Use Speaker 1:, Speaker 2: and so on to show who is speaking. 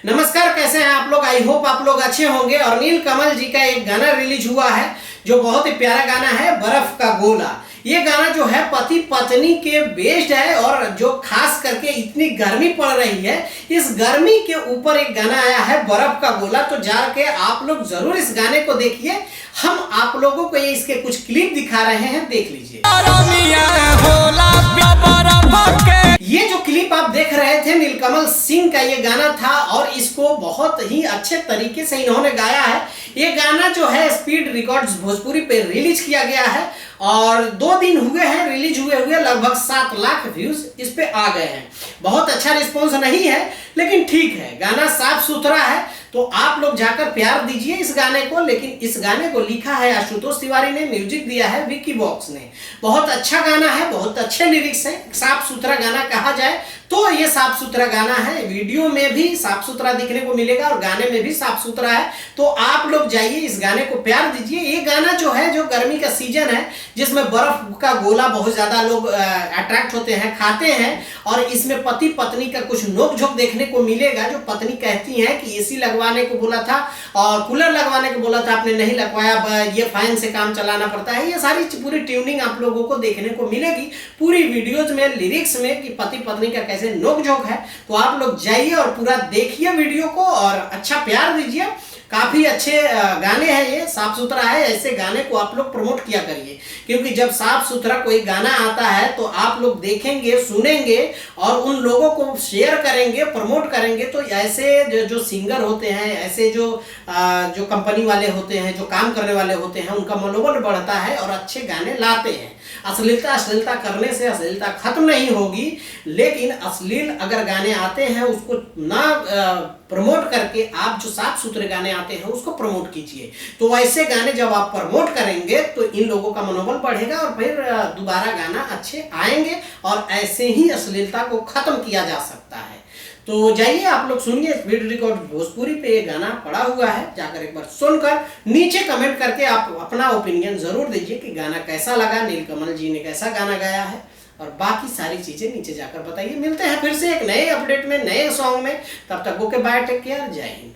Speaker 1: नमस्कार, कैसे हैं आप लोग। आई होप आप लोग अच्छे होंगे। और नीलकमल जी का एक गाना रिलीज हुआ है जो बहुत ही प्यारा गाना है, बर्फ का गोला। ये गाना जो है पति पत्नी के बेस्ड है और जो खास करके इतनी गर्मी पड़ रही है, इस गर्मी के ऊपर एक गाना आया है बर्फ का गोला। तो जाके आप लोग जरूर इस गाने को देखिए। हम आप लोगों को ये इसके कुछ क्लिप दिखा रहे हैं, देख लीजिए। ये जो क्लिप आप देख रहे थे, नीलकमल सिंह का ये गाना था और इसको बहुत ही अच्छे तरीके से इन्होंने गाया है। ये गाना जो है स्पीड रिकॉर्ड्स भोजपुरी पे रिलीज किया गया है और 2 दिन हुए हैं रिलीज हुए लगभग 7 लाख व्यूज इस पे आ गए हैं। बहुत अच्छा रिस्पॉन्स नहीं है लेकिन ठीक है, गाना साफ सुथरा है। तो आप लोग जाकर प्यार दीजिए इस गाने को। लेकिन इस गाने को लिखा है आशुतोष तिवारी ने, म्यूजिक दिया है विकी बॉक्स ने। बहुत अच्छा गाना है, बहुत अच्छे लिरिक्स है, साफ सुथरा गाना कहा जाए तो ये साफ सुथरा गाना है। वीडियो में भी साफ सुथरा दिखने को मिलेगा और गाने में भी साफ सुथरा है। तो आप लोग जाइए इस गाने को प्यार दीजिए। ये गाना जो है, जो गर्मी का सीजन है जिसमें बर्फ का गोला बहुत ज्यादा लोग अट्रैक्ट होते हैं, खाते हैं, और इसमें पति पत्नी का कुछ नोकझोंक देखने को मिलेगा। जो पत्नी कहती है कि एसी लगवाने को बोला था और कूलर लगवाने को बोला था, आपने नहीं लगवाया, ये फैन से काम चलाना पड़ता है। ये सारी पूरी ट्यूनिंग आप लोगों को देखने को मिलेगी पूरी वीडियोज में, लिरिक्स में, कि पति पत्नी का कैसे नोकझोंक है। तो आप लोग जाइए और पूरा देखिए वीडियो को और अच्छा प्यार दीजिए। काफी अच्छे गाने हैं, ये साफ सुथरा है। ऐसे गाने को आप लोग प्रमोट किया करिए, क्योंकि जब साफ सुथरा कोई गाना आता है तो आप लोग देखेंगे, सुनेंगे और उन लोगों को शेयर करेंगे, प्रमोट करेंगे। तो ऐसे जो सिंगर होते हैं, ऐसे जो कंपनी वाले होते हैं, जो काम करने वाले होते हैं, उनका मनोबल बढ़ता है और अच्छे गाने लाते हैं। अश्लीलता करने से अश्लीलता खत्म नहीं होगी, लेकिन अश्लील अगर गाने आते हैं उसको ना प्रमोट करके आप जो साफ सुथरे गाने आते हैं उसको प्रमोट कीजिए। तो ऐसे गाने जब आप प्रमोट करेंगे तो इन लोगों का मनोबल बढ़ेगा और फिर दोबारा गाना अच्छे आएंगे और ऐसे ही अश्लीलता को खत्म किया जा सकता है। तो जाइए आप लोग सुनिए, स्पीड रिकॉर्ड भोजपुरी पे ये गाना पड़ा हुआ है। जाकर एक बार सुनकर नीचे कमेंट करके आप अपना ओपिनियन जरूर दीजिए कि गाना कैसा लगा, नीलकमल जी ने कैसा गाना गाया है, और बाकी सारी चीजें नीचे जाकर बताइए। मिलते हैं फिर से एक नए अपडेट में, नए सॉन्ग में। तब तक ओके, बाय, टेक केयर, जय हिंद।